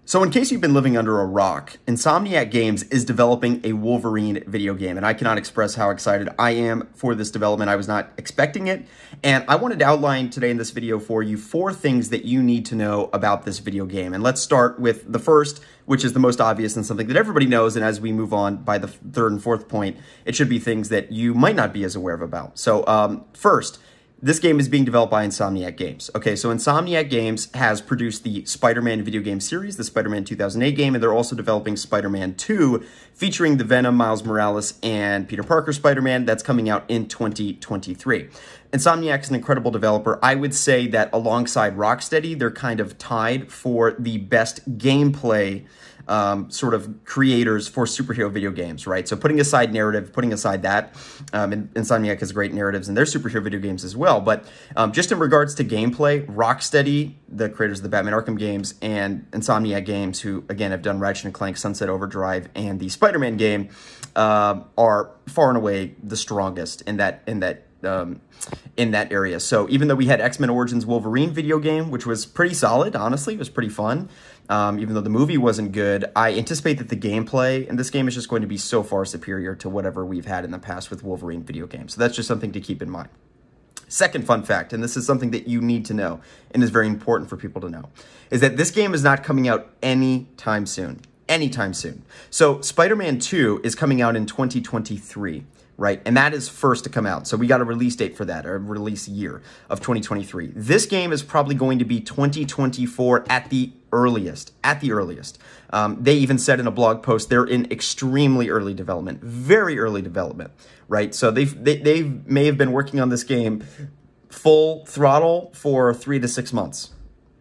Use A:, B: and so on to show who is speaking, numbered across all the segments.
A: So in case you've been living under a rock, Insomniac Games is developing a Wolverine video game, and I cannot express how excited I am for this development. I was not expecting it, and I wanted to outline today in this video for you 4 things that you need to know about this video game. And let's start with the first, which is the most obvious and something that everybody knows, and as we move on by the third and fourth point, it should be things that you might not be as aware of about. So first, this game is being developed by Insomniac Games. Okay, so Insomniac Games has produced the Spider-Man video game series, the Spider-Man 2008 game, and they're also developing Spider-Man 2, featuring the Venom, Miles Morales, and Peter Parker Spider-Man that's coming out in 2023. Insomniac is an incredible developer. I would say that alongside Rocksteady, they're kind of tied for the best gameplay sort of creators for superhero video games, right? So putting aside narrative, putting aside that, Insomniac has great narratives in their superhero video games as well. But just in regards to gameplay, Rocksteady, the creators of the Batman Arkham games, and Insomniac Games, who again have done Ratchet & Clank, Sunset Overdrive, and the Spider-Man game, are far and away the strongest in that area. So even though we had X-Men Origins Wolverine video game, which was pretty solid, honestly, it was pretty fun. Even though the movie wasn't good, I anticipate that the gameplay in this game is just going to be so far superior to whatever we've had in the past with Wolverine video games. So that's just something to keep in mind. Second fun fact, and this is something that you need to know and is very important for people to know, is that this game is not coming out anytime soon. Anytime soon. So Spider-Man 2 is coming out in 2023. Right, and that is first to come out. So we got a release date for that, or a release year of 2023. This game is probably going to be 2024 at the earliest. At the earliest. They even said in a blog post they're in extremely early development, very early development, right? So they may have been working on this game full throttle for 3 to 6 months,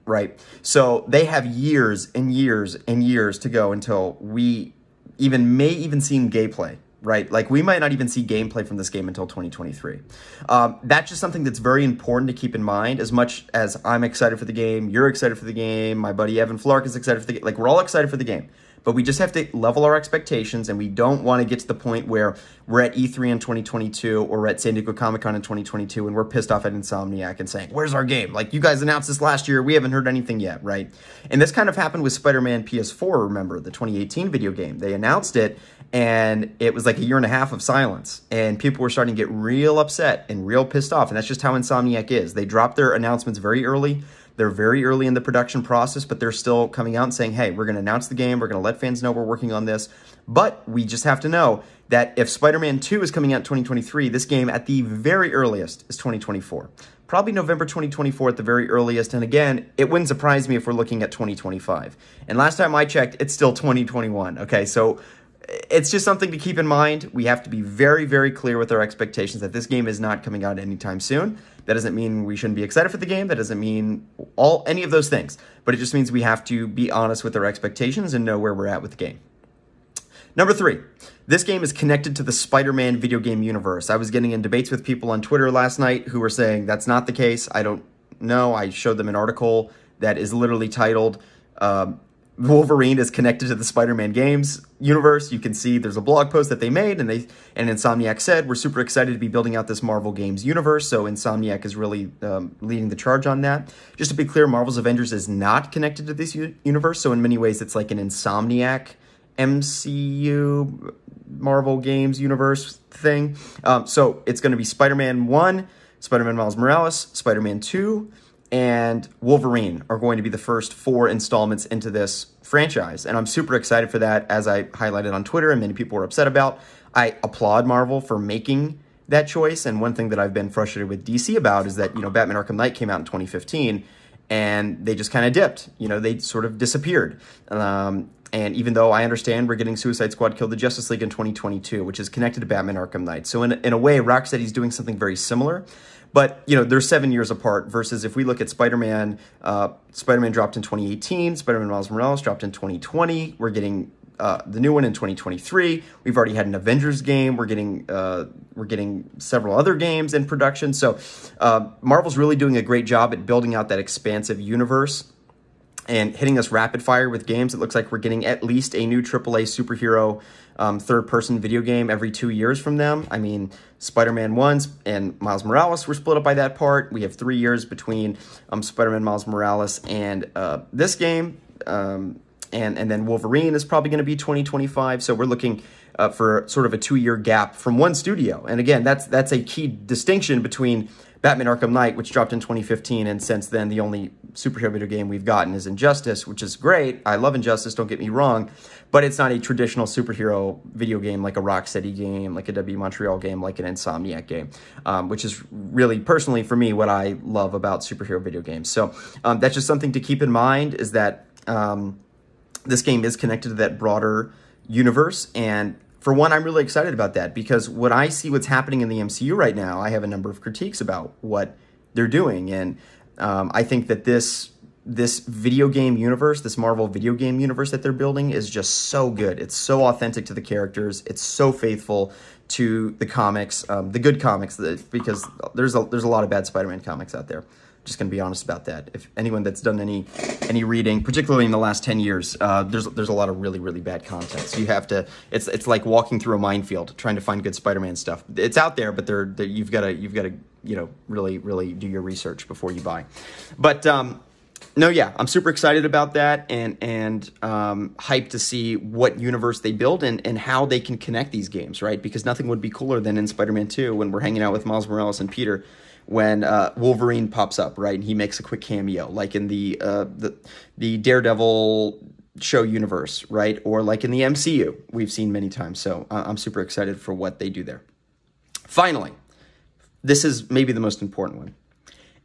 A: right? So they have years and years and years to go until we may even see gameplay. Right? Like, we might not even see gameplay from this game until 2023. That's just something that's very important to keep in mind. As much as I'm excited for the game, you're excited for the game, my buddy Evan Flark is excited for the game. Like, we're all excited for the game. But we just have to level our expectations, and we don't want to get to the point where we're at E3 in 2022 or we're at San Diego Comic-Con in 2022 and we're pissed off at Insomniac and saying, where's our game? Like, you guys announced this last year. We haven't heard anything yet, right? And this kind of happened with Spider-Man PS4, remember, the 2018 video game. They announced it, and it was like a year and a half of silence. And people were starting to get real upset and real pissed off. And that's just how Insomniac is. They drop their announcements very early. They're very early in the production process, but they're still coming out and saying, hey, we're going to announce the game. We're going to let fans know we're working on this. But we just have to know that if Spider-Man 2 is coming out in 2023, this game at the very earliest is 2024. Probably November 2024 at the very earliest. And again, it wouldn't surprise me if we're looking at 2025. And last time I checked, it's still 2021. Okay, so it's just something to keep in mind. We have to be very, very clear with our expectations that this game is not coming out anytime soon. That doesn't mean we shouldn't be excited for the game. That doesn't mean any of those things. But it just means we have to be honest with our expectations and know where we're at with the game. Number 3, this game is connected to the Spider-Man video game universe. I was getting in debates with people on Twitter last night who were saying that's not the case. I don't know. I showed them an article that is literally titled Wolverine is connected to the Spider-Man games universe. You can see there's a blog post that they made, and Insomniac said, we're super excited to be building out this Marvel games universe. So Insomniac is really leading the charge on that. Just to be clear, Marvel's Avengers is not connected to this universe. So in many ways, it's like an Insomniac MCU Marvel games universe thing. So it's going to be Spider-Man 1, Spider-Man Miles Morales, Spider-Man 2, and Wolverine are going to be the first 4 installments into this franchise. And I'm super excited for that, as I highlighted on Twitter and many people were upset about. I applaud Marvel for making that choice. And one thing that I've been frustrated with DC about is that, Batman Arkham Knight came out in 2015 and they just kind of dipped. They sort of disappeared. And even though I understand we're getting Suicide Squad Kill the Justice League in 2022, which is connected to Batman Arkham Knight. So in a way, Rocksteady's doing something very similar. But, they're 7 years apart versus if we look at Spider-Man, Spider-Man dropped in 2018, Spider-Man Miles Morales dropped in 2020. We're getting the new one in 2023. We've already had an Avengers game. We're getting several other games in production. So Marvel's really doing a great job at building out that expansive universe and hitting us rapid fire with games. It looks like we're getting at least a new AAA superhero third-person video game every 2 years from them. I mean, Spider-Man 1 and Miles Morales were split up by that part. We have 3 years between Spider-Man Miles Morales and this game. and then Wolverine is probably going to be 2025. So we're looking for sort of a 2-year gap from one studio. And again, that's a key distinction between Batman Arkham Knight, which dropped in 2015, and since then the only superhero video game we've gotten is Injustice, which is great. I love Injustice, don't get me wrong, but it's not a traditional superhero video game like a Rocksteady game, like a W Montreal game, like an Insomniac game, which is really, personally, for me, what I love about superhero video games. So that's just something to keep in mind, is that this game is connected to that broader universe, and for one, I'm really excited about that, because when I see what's happening in the MCU right now, I have a number of critiques about what they're doing. And I think that this video game universe, this Marvel video game universe that they're building, is just so good. It's so authentic to the characters. It's so faithful to the comics, the good comics, because there's a lot of bad Spider-Man comics out there. Just going to be honest about that. If anyone that's done any reading, particularly in the last 10 years, there's a lot of really, really bad content. So you have to, it's like walking through a minefield trying to find good Spider-Man stuff. It's out there, but you've got to really do your research before you buy. But no, yeah, I'm super excited about that, and hyped to see what universe they build and how they can connect these games, right? Because nothing would be cooler than in Spider-Man 2 when we're hanging out with Miles Morales and Peter, when Wolverine pops up, right, and he makes a quick cameo, like in the Daredevil show universe, right, or like in the MCU, we've seen many times. So I'm super excited for what they do there. Finally, this is maybe the most important one.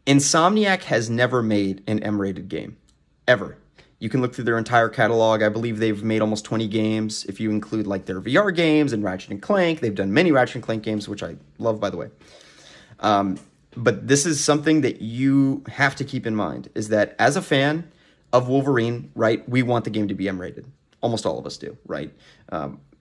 A: Insomniac has never made an M-rated game, ever. You can look through their entire catalog. I believe they've made almost 20 games. If you include like their VR games and Ratchet & Clank, they've done many Ratchet & Clank games, which I love, by the way. But this is something that you have to keep in mind, is that as a fan of Wolverine, right, we want the game to be M-rated. Almost all of us do, right?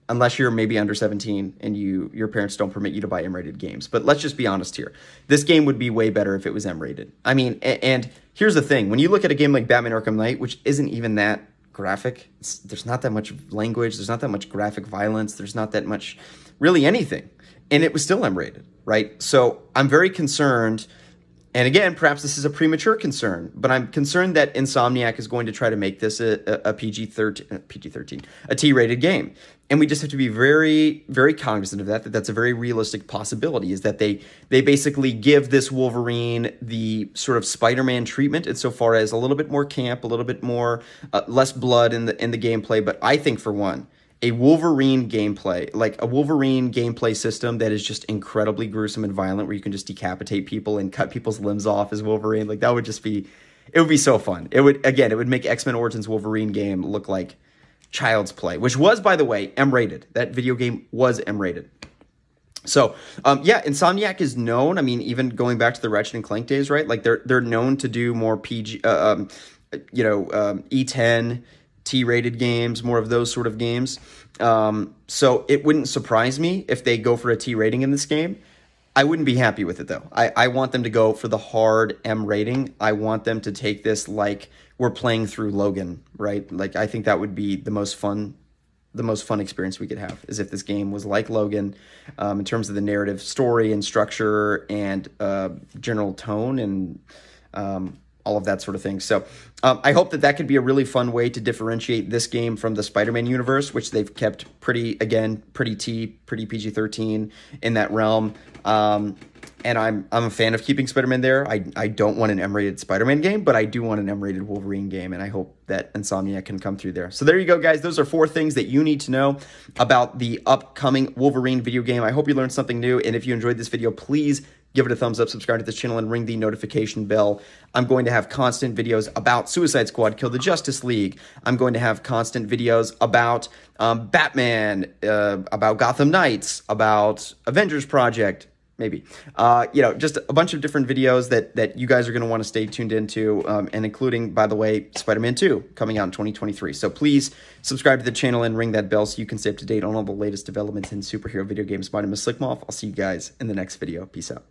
A: Unless you're maybe under 17 and your parents don't permit you to buy M-rated games. But let's just be honest here. This game would be way better if it was M-rated. I mean, and here's the thing. When you look at a game like Batman Arkham Knight, which isn't even that graphic, there's not that much language, there's not that much graphic violence, there's not that much really anything. And it was still M-rated, right? So I'm very concerned, and again, perhaps this is a premature concern, but I'm concerned that Insomniac is going to try to make this a PG-13, a T-rated game. And we just have to be very, very cognizant of that that's a very realistic possibility, is that they basically give this Wolverine the sort of Spider-Man treatment insofar as a little bit more camp, a little bit more, less blood in the gameplay. But I think, for one, a Wolverine gameplay, like a Wolverine gameplay system that is just incredibly gruesome and violent, where you can just decapitate people and cut people's limbs off as Wolverine, like that would just be, it would be so fun. It would make X-Men Origins Wolverine game look like child's play, which was, by the way, M-rated. That video game was M-rated. So, yeah, Insomniac is known, I mean, even going back to the Ratchet & Clank days, right? Like they're known to do more PG, E10, T-rated games, more of those sort of games. So it wouldn't surprise me if they go for a T rating in this game. I wouldn't be happy with it, though. I want them to go for the hard M rating. I want them to take this like we're playing through Logan, right? Like, I think that would be the most fun experience we could have, is if this game was like Logan, in terms of the narrative story and structure and general tone and all of that sort of thing. So I hope that could be a really fun way to differentiate this game from the Spider-Man universe, which they've kept pretty PG-13 in that realm. And I'm a fan of keeping Spider-Man there. I don't want an M-rated Spider-Man game, but I do want an M-rated Wolverine game, and I hope that Insomniac can come through there. So there you go, guys. Those are 4 things that you need to know about the upcoming Wolverine video game. I hope you learned something new, and if you enjoyed this video, please give it a thumbs up, subscribe to this channel, and ring the notification bell. I'm going to have constant videos about Suicide Squad, Kill the Justice League. I'm going to have constant videos about Batman, about Gotham Knights, about Avengers Project, maybe. Just a bunch of different videos that you guys are going to want to stay tuned into, and including, by the way, Spider-Man 2 coming out in 2023. So please subscribe to the channel and ring that bell so you can stay up to date on all the latest developments in superhero video games. My name is Slickmoff. I'll see you guys in the next video. Peace out.